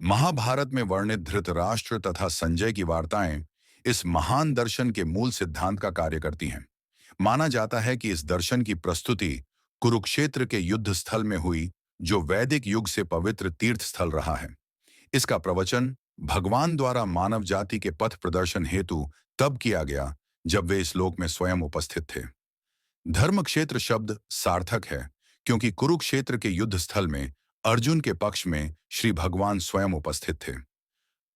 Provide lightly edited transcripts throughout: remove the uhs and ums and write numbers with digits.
महाभारत में वर्णित धृतराष्ट्र तथा संजय की वार्ताएं इस महान दर्शन के मूल सिद्धांत का कार्य करती हैं। माना जाता है कि इस दर्शन की प्रस्तुति कुरुक्षेत्र के युद्ध स्थल में हुई, जो वैदिक युग से पवित्र तीर्थ स्थल रहा है। इसका प्रवचन भगवान द्वारा मानव जाति के पथ प्रदर्शन हेतु तब किया गया जब वे इस लोक में स्वयं उपस्थित थे। धर्म क्षेत्र शब्द सार्थक है क्योंकि कुरुक्षेत्र के युद्ध स्थल में अर्जुन के पक्ष में श्री भगवान स्वयं उपस्थित थे।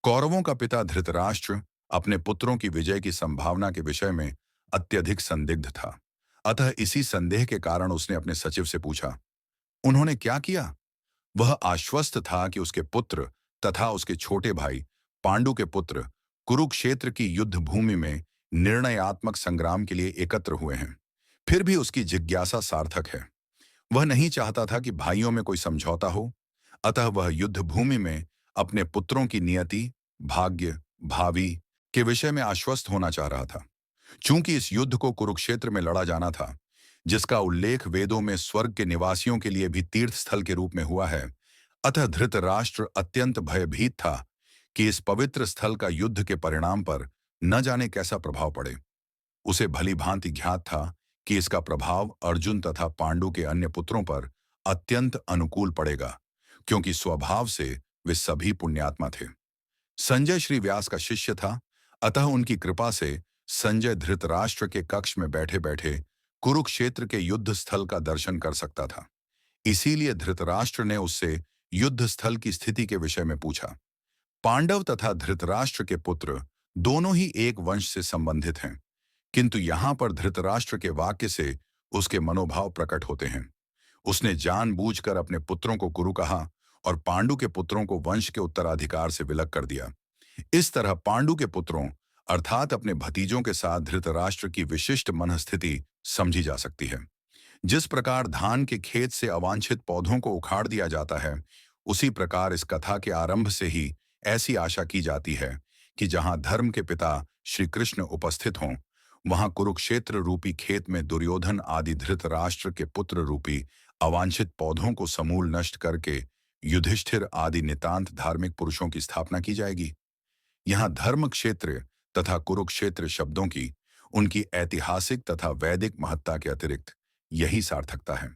कौरवों का पिता धृतराष्ट्र अपने पुत्रों की विजय की संभावना के विषय में अत्यधिक संदिग्ध था। अतः इसी संदेह के कारण उसने अपने सचिव से पूछा, उन्होंने क्या किया? वह आश्वस्त था कि उसके पुत्र तथा उसके छोटे भाई पांडु के पुत्र कुरुक्षेत्र की युद्ध भूमि में निर्णयात्मक संग्राम के लिए एकत्र हुए हैं। फिर भी उसकी जिज्ञासा सार्थक है। वह नहीं चाहता था कि भाइयों में कोई समझौता हो, अतः वह युद्ध भूमि में अपने पुत्रों की नियति, भाग्य, भावी के विषय में आश्वस्त होना चाह रहा था। चूंकि इस युद्ध को कुरुक्षेत्र में लड़ा जाना था, जिसका उल्लेख वेदों में स्वर्ग के निवासियों के लिए भी तीर्थ स्थल के रूप में हुआ है, अतः धृतराष्ट्र अत्यंत भयभीत था कि इस पवित्र स्थल का युद्ध के परिणाम पर न जाने कैसा प्रभाव पड़े। उसे भली भांति ज्ञात था कि इसका प्रभाव अर्जुन तथा पांडु के अन्य पुत्रों पर अत्यंत अनुकूल पड़ेगा, क्योंकि स्वभाव से वे सभी पुण्यात्मा थे। संजय श्री व्यास का शिष्य था, अतः उनकी कृपा से संजय धृतराष्ट्र के कक्ष में बैठे बैठे कुरुक्षेत्र के युद्ध स्थल का दर्शन कर सकता था। इसीलिए धृतराष्ट्र ने उससे युद्ध स्थल की स्थिति के विषय में पूछा। पांडव तथा धृतराष्ट्र के पुत्र दोनों ही एक वंश से संबंधित हैं, किंतु यहां पर धृतराष्ट्र के वाक्य से उसके मनोभाव प्रकट होते हैं। उसने जानबूझकर अपने पुत्रों को कुरु कहा और पांडु के पुत्रों को वंश के उत्तराधिकार से विलग कर दिया। इस तरह पांडु के पुत्रों अर्थात अपने भतीजों के साथ धृतराष्ट्र की विशिष्ट मनस्थिति समझी जा सकती है। जिस प्रकार धान के खेत से अवांछित पौधों को उखाड़ दिया जाता है, उसी प्रकार इस कथा के आरंभ से ही ऐसी आशा की जाती है कि जहां धर्म के पिता श्री कृष्ण उपस्थित हों, वहां कुरुक्षेत्र रूपी खेत में दुर्योधन आदि धृतराष्ट्र के पुत्र रूपी अवांछित पौधों को समूल नष्ट करके युधिष्ठिर आदि नितांत धार्मिक पुरुषों की स्थापना की जाएगी। यहाँ धर्म क्षेत्र तथा कुरुक्षेत्र शब्दों की उनकी ऐतिहासिक तथा वैदिक महत्ता के अतिरिक्त यही सार्थकता है।